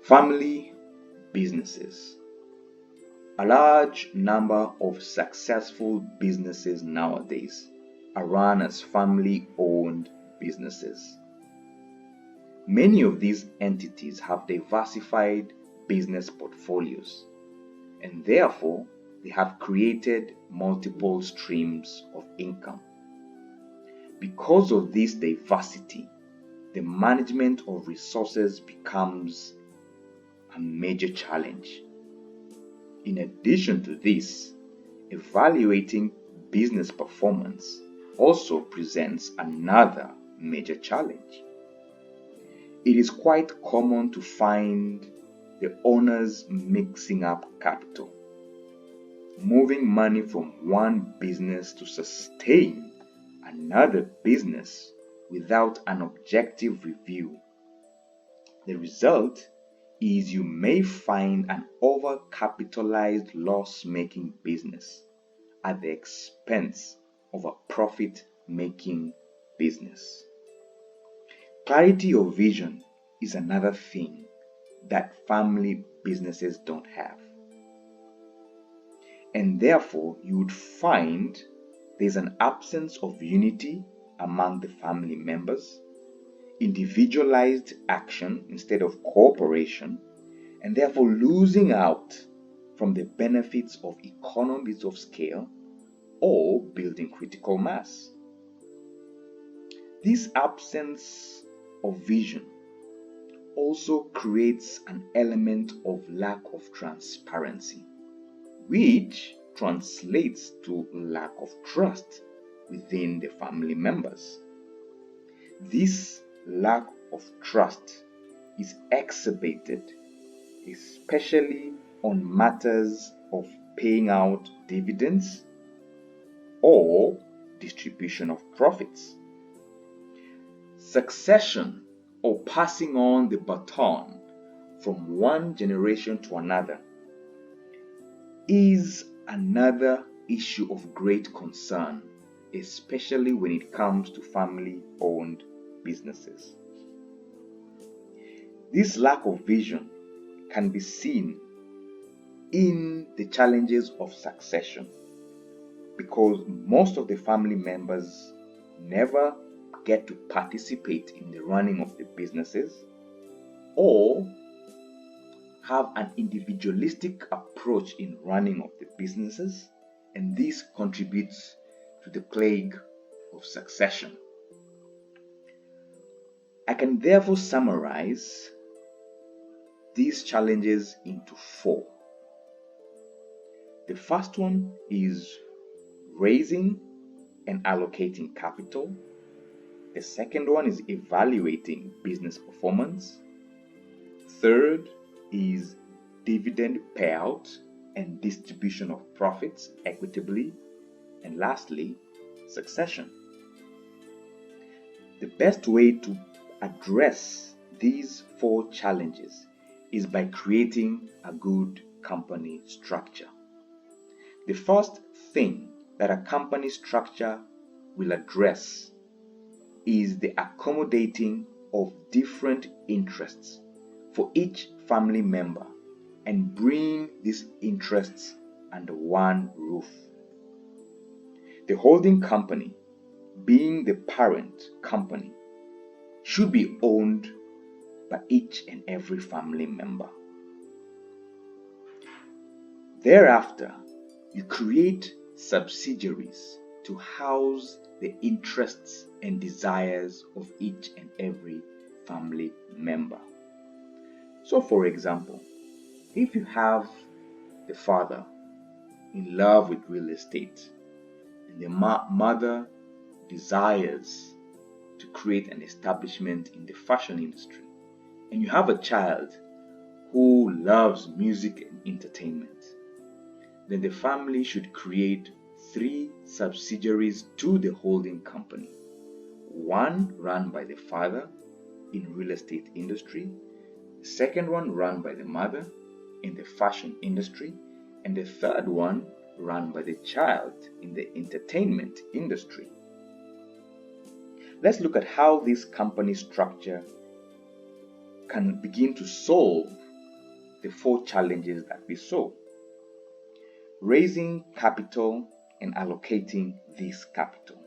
Family businesses. A large number of successful businesses nowadays are run as family-owned businesses. Many of these entities have diversified business portfolios, and therefore they have created multiple streams of income. Because of this diversity, the management of resources becomes a major challenge. In addition to this, evaluating business performance also presents another major challenge. It is quite common to find the owners mixing up capital, moving money from one business to sustain another business without an objective review. The result is you may find an overcapitalized loss-making business at the expense of a profit-making business. Clarity of vision is another thing that family businesses don't have. And therefore, you would find there's an absence of unity among the family members, individualized action instead of cooperation, and therefore losing out from the benefits of economies of scale or building critical mass. This absence of vision also creates an element of lack of transparency, which translates to lack of trust within the family members. This lack of trust is exacerbated, especially on matters of paying out dividends or distribution of profits. Succession or passing on the baton from one generation to another is another issue of great concern, especially when it comes to family-owned businesses. This lack of vision can be seen in the challenges of succession, because most of the family members never get to participate in the running of the businesses or have an individualistic approach in running of the businesses, and this contributes to the plague of succession. I can therefore summarize these challenges into 4. The first one is raising and allocating capital. The second one is evaluating business performance. Third is dividend payout and distribution of profits equitably. And lastly, succession. The best way to address these 4 challenges is by creating a good company structure. The first thing that a company structure will address is the accommodating of different interests for each family member and bring these interests under one roof. The holding company, being the parent company, should be owned by each and every family member. Thereafter, you create subsidiaries to house the interests and desires of each and every family member. So, for example, if you have the father in love with real estate and the mother desires to create an establishment in the fashion industry, and you have a child who loves music and entertainment, then the family should create 3 subsidiaries to the holding company. One run by the father in real estate industry, the second one run by the mother in the fashion industry, and the third one run by the child in the entertainment industry. Let's look at how this company structure can begin to solve the four challenges that we saw: raising capital and allocating this capital.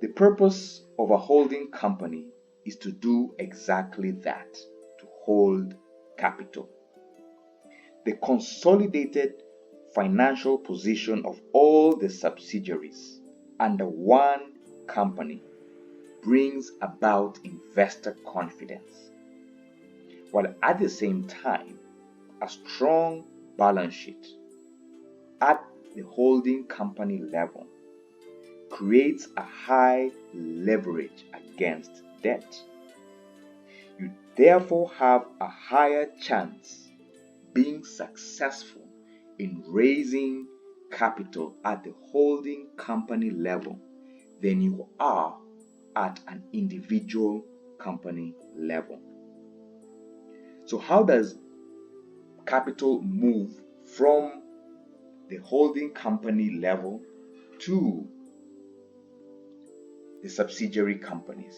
The purpose of a holding company is to do exactly that, to hold capital. The consolidated financial position of all the subsidiaries under one company brings about investor confidence, while at the same time, a strong balance sheet at the holding company level creates a high leverage against debt. You therefore have a higher chance being successful in raising capital at the holding company level than you are at an individual company level. So how does capital move from the holding company level to the subsidiary companies?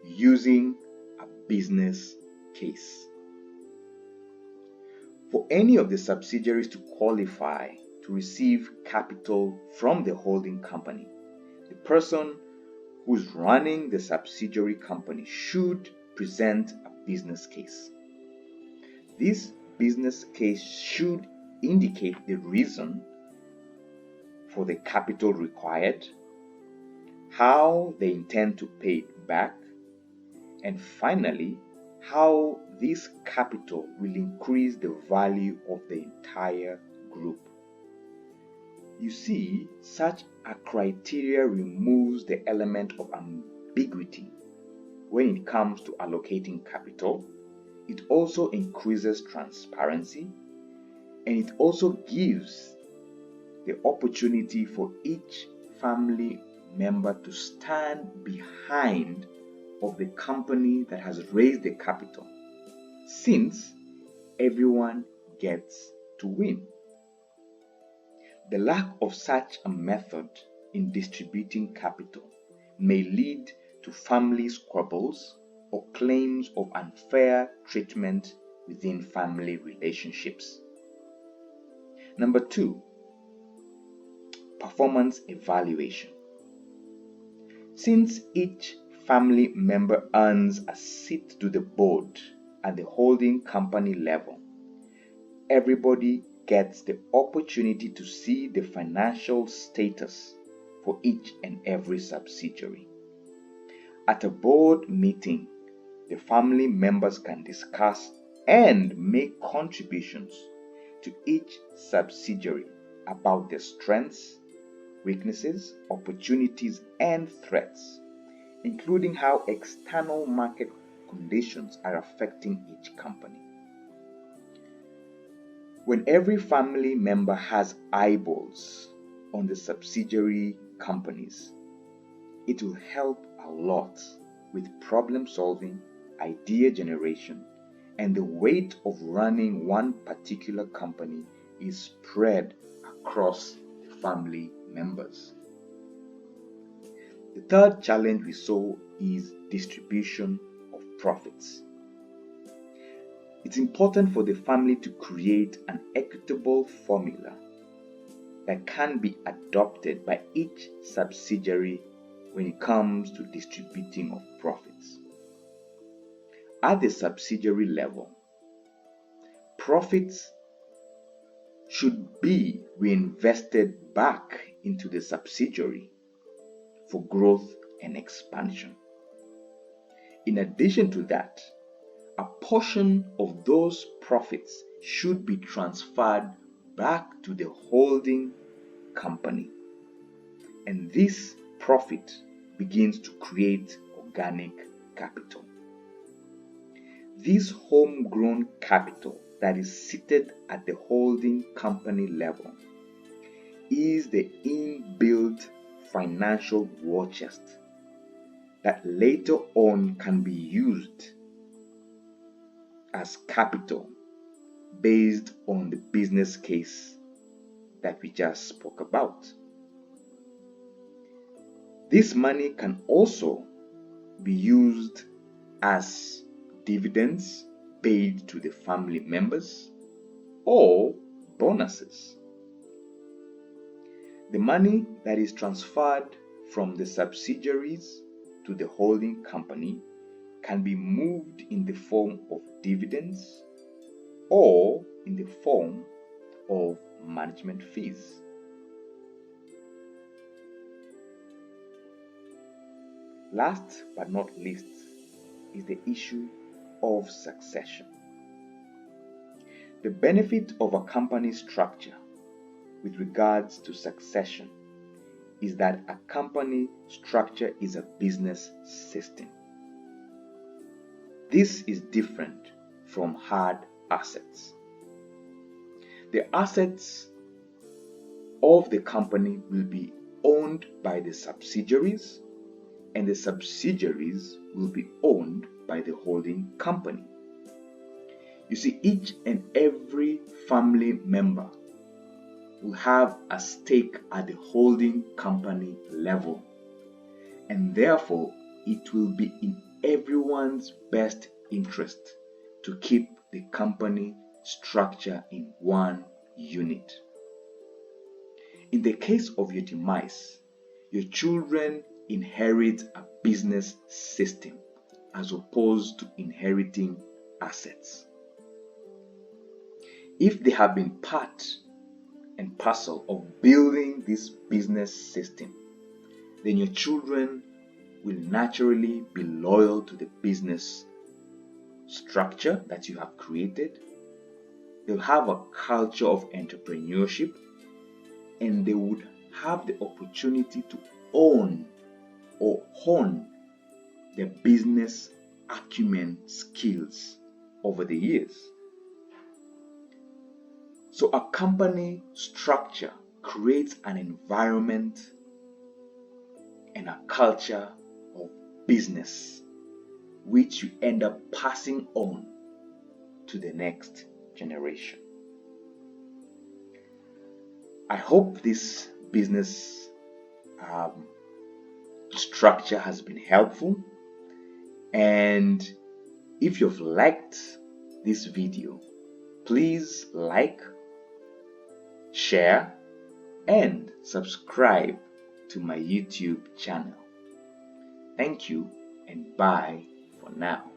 Using a business case. For any of the subsidiaries to qualify to receive capital from the holding company, the person who's running the subsidiary company should present a business case. This business case should indicate the reason for the capital required, how they intend to pay it back, and finally, how this capital will increase the value of the entire group. You see, such a criteria removes the element of ambiguity when it comes to allocating capital. It also increases transparency, and it also gives the opportunity for each family member to stand behind of the company that has raised the capital, since everyone gets to win. The lack of such a method in distributing capital may lead to family squabbles or claims of unfair treatment within family relationships. Number 2, performance evaluation. Since each family member earns a seat to the board at the holding company level, everybody gets the opportunity to see the financial status for each and every subsidiary. At a board meeting, the family members can discuss and make contributions to each subsidiary about their strengths, weaknesses, opportunities, and threats, including how external market conditions are affecting each company. When every family member has eyeballs on the subsidiary companies, it will help a lot with problem solving, idea generation, and the weight of running one particular company is spread across the family members. The third challenge we saw is distribution of profits. It's important for the family to create an equitable formula that can be adopted by each subsidiary when it comes to distributing of profits. At the subsidiary level, profits should be reinvested back into the subsidiary for growth and expansion. In addition to that, a portion of those profits should be transferred back to the holding company, and this profit begins to create organic capital. This homegrown capital that is seated at the holding company level is the inbuilt financial war chest that later on can be used as capital based on the business case that we just spoke about. This money can also be used as dividends paid to the family members or bonuses. The money that is transferred from the subsidiaries to the holding company can be moved in the form of dividends or in the form of management fees. Last but not least is the issue of succession. The benefit of a company structure with regards to succession is that a company structure is a business system. This is different from hard assets. The assets of the company will be owned by the subsidiaries, and the subsidiaries will be owned by the holding company. You see, each and every family member will have a stake at the holding company level, and therefore it will be in everyone's best interest to keep the company structure in one unit. In the case of your demise, your children inherit a business system as opposed to inheriting assets. If they have been part and parcel of building this business system, then your children will naturally be loyal to the business structure that you have created. They'll have a culture of entrepreneurship, and they would have the opportunity to own or hone their business acumen skills over the years. So a company structure creates an environment and a culture of business which you end up passing on to the next generation. I hope this business structure has been helpful, and if you've liked this video, please like, share, and subscribe to my YouTube channel. Thank you, and bye for now.